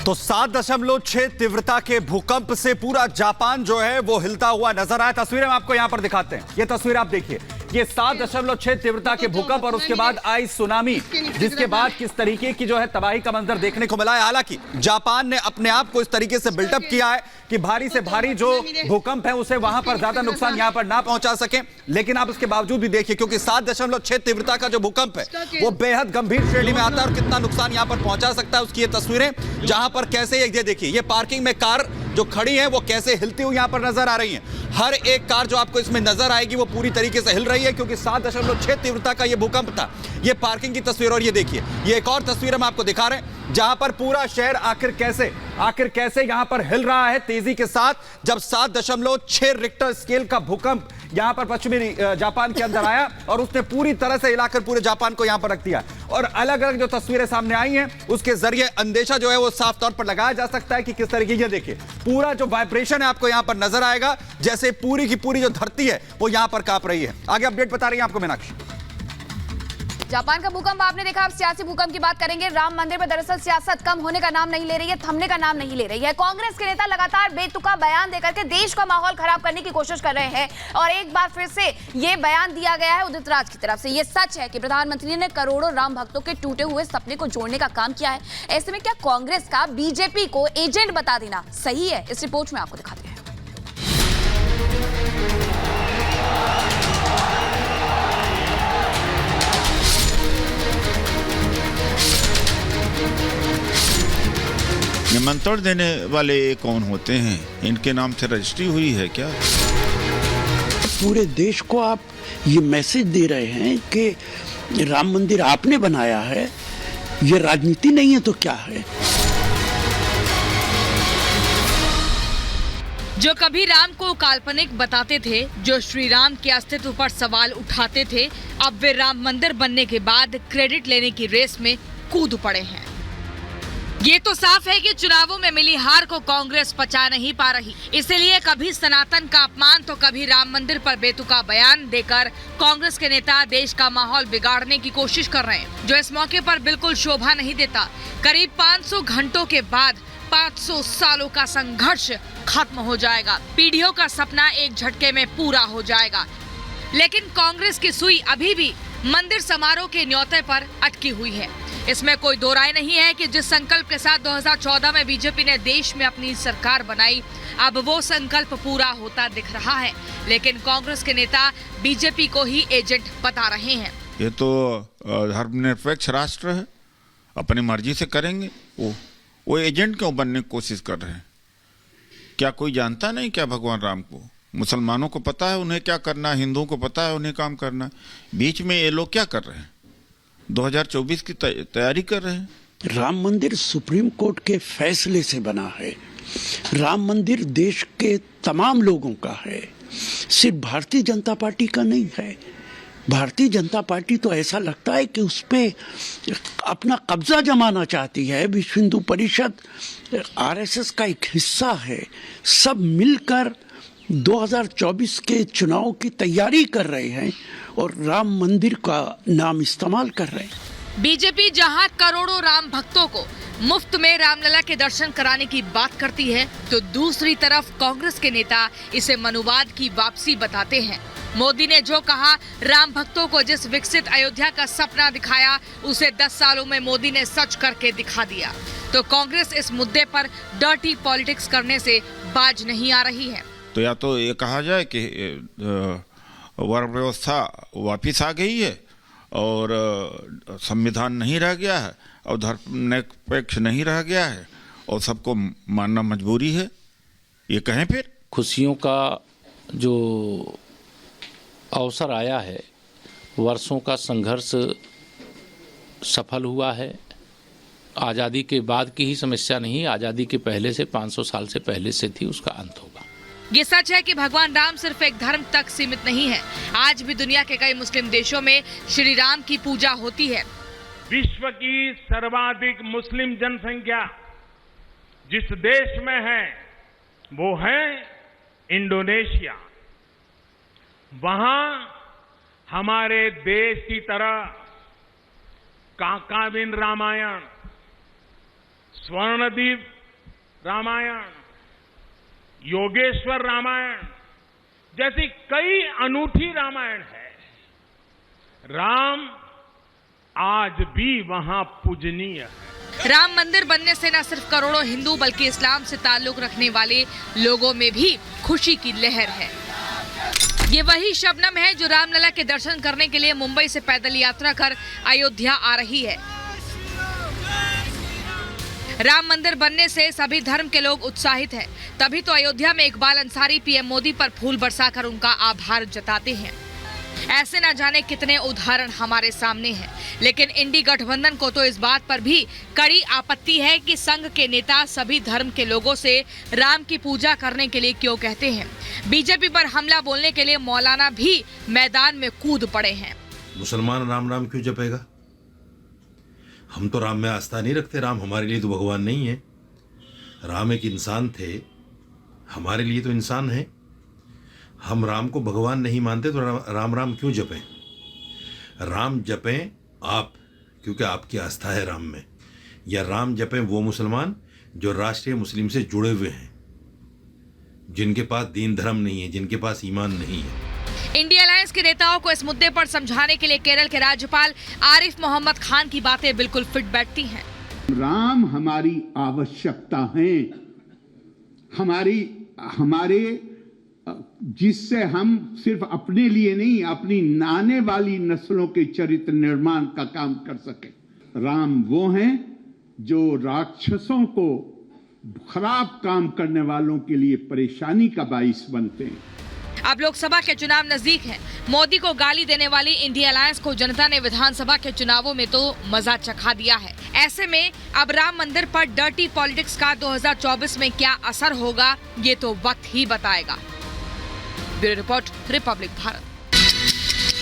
तो 7.6 तीव्रता के भूकंप से पूरा जापान जो है वो हिलता हुआ नजर आया। तस्वीरें हम आपको यहां पर दिखाते हैं। ये तस्वीर आप देखिए, ये 7.6 तीव्रता के भूकंप और उसके बाद आई सुनामी, जिसके बाद किस तरीके की जो है तबाही का मंजर देखने को मिला है। हालांकि जापान ने अपने आप को इस तरीके से बिल्डअप किया है कि भारी से भारी जो भूकंप है उसे वहां पर ज्यादा नुकसान यहां पर ना पहुंचा सके, लेकिन आप इसके बावजूद भी देखिए, क्योंकि 7.6 तीव्रता का जो भूकंप है वो बेहद गंभीर श्रेणी में आता है और कितना नुकसान यहां पर पहुंचा सकता है उसकी ये तस्वीरें, जहां पर कैसे ये देखिए, ये पार्किंग में कार जो खड़ी है वो कैसे हिलती हुई यहां पर नजर आ रही है। हर एक कार जो आपको इसमें नजर आएगी वो पूरी तरीके से हिल रही है, क्योंकि 7.6 तीव्रता का ये भूकंप था। ये पार्किंग की तस्वीर, और ये देखिए, ये एक और तस्वीर हम आपको दिखा रहे हैं जहां पर पूरा शहर आखिर कैसे यहां पर हिल रहा है तेजी के साथ, जब 7.6 रिक्टर स्केल का भूकंप यहां पर पश्चिमी जापान के अंदर आया और उसने पूरी तरह से हिलाकर पूरे जापान को यहां पर रख दिया। और अलग अलग जो तस्वीरें सामने आई हैं उसके जरिए अंदेशा जो है वो साफ तौर पर लगाया जा सकता है कि किस तरीके, ये देखिए पूरा जो वाइब्रेशन है आपको यहां पर नजर आएगा, जैसे पूरी की पूरी जो धरती है वो यहां पर कांप रही है। आगे अपडेट बता रही है आपको मीनाक्षी। जापान का भूकंप आपने देखा। अब सियासी भूकंप की बात करेंगे। राम मंदिर पर दरअसल सियासत कम होने का नाम नहीं ले रही है, थमने का नाम नहीं ले रही है। कांग्रेस के नेता लगातार बेतुका बयान देकर के देश का माहौल खराब करने की कोशिश कर रहे हैं और एक बार फिर से ये बयान दिया गया है उदित राज की तरफ से। ये सच है कि प्रधानमंत्री ने करोड़ों राम भक्तों के टूटे हुए सपने को जोड़ने का काम किया है। ऐसे में क्या कांग्रेस का बीजेपी को एजेंट बता देना सही है? इस रिपोर्ट में आपको दिखाते हैं। निमंत्रण देने वाले कौन होते हैं? इनके नाम से रजिस्ट्री हुई है क्या? पूरे देश को आप ये मैसेज दे रहे हैं कि राम मंदिर आपने बनाया है, ये राजनीति नहीं है तो क्या है? जो कभी राम को काल्पनिक बताते थे, जो श्री राम के अस्तित्व पर सवाल उठाते थे, अब वे राम मंदिर बनने के बाद क्रेडिट लेने की रेस में कूद पड़े हैं। ये तो साफ है कि चुनावों में मिली हार को कांग्रेस पचा नहीं पा रही, इसलिए कभी सनातन का अपमान तो कभी राम मंदिर पर बेतुका बयान देकर कांग्रेस के नेता देश का माहौल बिगाड़ने की कोशिश कर रहे हैं, जो इस मौके पर बिल्कुल शोभा नहीं देता। करीब 500 घंटों के बाद 500 सालों का संघर्ष खत्म हो जाएगा, पीढ़ियों का सपना एक झटके में पूरा हो जाएगा। लेकिन कांग्रेस की सुई अभी भी मंदिर समारोह के न्योते पर अटकी हुई है। इसमें कोई दो राय नहीं है कि जिस संकल्प के साथ 2014 में बीजेपी ने देश में अपनी सरकार बनाई, अब वो संकल्प पूरा होता दिख रहा है। लेकिन कांग्रेस के नेता बीजेपी को ही एजेंट बता रहे हैं। ये तो धर्मनिरपेक्ष राष्ट्र है, अपनी मर्जी से करेंगे। वो एजेंट क्यों बनने की कोशिश कर रहे हैं? क्या कोई जानता नहीं क्या भगवान राम को? मुसलमानों को पता है उन्हें क्या करना है, हिंदुओं को पता है उन्हें काम करना है। बीच में ये लोग क्या कर रहे हैं? 2024 की तैयारी कर रहे हैं। राम मंदिर सुप्रीम कोर्ट के फैसले से बना है। राम मंदिर देश के तमाम लोगों का है, सिर्फ भारतीय जनता पार्टी का नहीं है। भारतीय जनता पार्टी तो ऐसा लगता है कि उस पे अपना कब्जा जमाना चाहती है। विश्व हिंदू परिषद आरएसएस का एक हिस्सा है। सब मिलकर 2024 के चुनाव की तैयारी कर रहे हैं और राम मंदिर का नाम इस्तेमाल कर रहे हैं। बीजेपी जहां करोड़ों राम भक्तों को मुफ्त में रामलला के दर्शन कराने की बात करती है, तो दूसरी तरफ कांग्रेस के नेता इसे मनुवाद की वापसी बताते हैं। मोदी ने जो कहा, राम भक्तों को जिस विकसित अयोध्या का सपना दिखाया, उसे 10 सालों में मोदी ने सच करके दिखा दिया। तो कांग्रेस इस मुद्दे पर डर्टी पॉलिटिक्स करने से बाज नहीं आ रही है। तो या तो ये कहा जाए कि वर्ण व्यवस्था वापिस आ गई है और संविधान नहीं रह गया है और धर्मनिरपेक्ष नहीं रह गया है और सबको मानना मजबूरी है, ये कहें फिर। खुशियों का जो अवसर आया है, वर्षों का संघर्ष सफल हुआ है। आज़ादी के बाद की ही समस्या नहीं, आज़ादी के पहले से 500 साल से पहले से थी, उसका अंत होगा। ये सच है कि भगवान राम सिर्फ एक धर्म तक सीमित नहीं है। आज भी दुनिया के कई मुस्लिम देशों में श्री राम की पूजा होती है। विश्व की सर्वाधिक मुस्लिम जनसंख्या जिस देश में है वो है इंडोनेशिया। वहां हमारे देश की तरह काकाविन रामायण, स्वर्णद्वीप रामायण, योगेश्वर रामायण जैसी कई अनूठी रामायण है। राम आज भी वहां पूजनीय है। राम मंदिर बनने से न सिर्फ करोड़ों हिंदू बल्कि इस्लाम से ताल्लुक रखने वाले लोगों में भी खुशी की लहर है। ये वही शबनम है जो रामलला के दर्शन करने के लिए मुंबई से पैदल यात्रा कर अयोध्या आ रही है। राम मंदिर बनने से सभी धर्म के लोग उत्साहित हैं। तभी तो अयोध्या में इकबाल अंसारी पीएम मोदी पर फूल बरसाकर उनका आभार जताते हैं। ऐसे न जाने कितने उदाहरण हमारे सामने हैं। लेकिन इंडी गठबंधन को तो इस बात पर भी कड़ी आपत्ति है कि संघ के नेता सभी धर्म के लोगों से राम की पूजा करने के लिए क्यों कहते हैं। बीजेपी पर हमला बोलने के लिए मौलाना भी मैदान में कूद पड़े हैं। मुसलमान राम राम क्यों जपेगा? हम तो राम में आस्था नहीं रखते। राम हमारे लिए तो भगवान नहीं है। राम एक इंसान थे, हमारे लिए तो इंसान है। हम राम को भगवान नहीं मानते तो राम राम क्यों जपें? राम जपें आप, क्योंकि आपकी आस्था है राम में। या राम जपें वो मुसलमान जो राष्ट्रीय मुस्लिम से जुड़े हुए हैं, जिनके पास दीन धर्म नहीं है, जिनके पास ईमान नहीं है। इंडिया अलायंस के नेताओं को इस मुद्दे पर समझाने के लिए केरल के राज्यपाल आरिफ मोहम्मद खान की बातें बिल्कुल फिट बैठती हैं। राम हमारी आवश्यकता है, हमारे जिससे हम सिर्फ अपने लिए नहीं, अपनी आने वाली नस्लों के चरित्र निर्माण का काम कर सके। राम वो हैं जो राक्षसों को, खराब काम करने वालों के लिए परेशानी का बाइस बनते हैं। अब लोकसभा के चुनाव नजदीक हैं। मोदी को गाली देने वाली इंडिया अलायंस को जनता ने विधानसभा के चुनावों में तो मजा चखा दिया है। ऐसे में अब राम मंदिर पर डर्टी पॉलिटिक्स का 2024 में क्या असर होगा, ये तो वक्त ही बताएगा। Bureau report, Republic Bharat.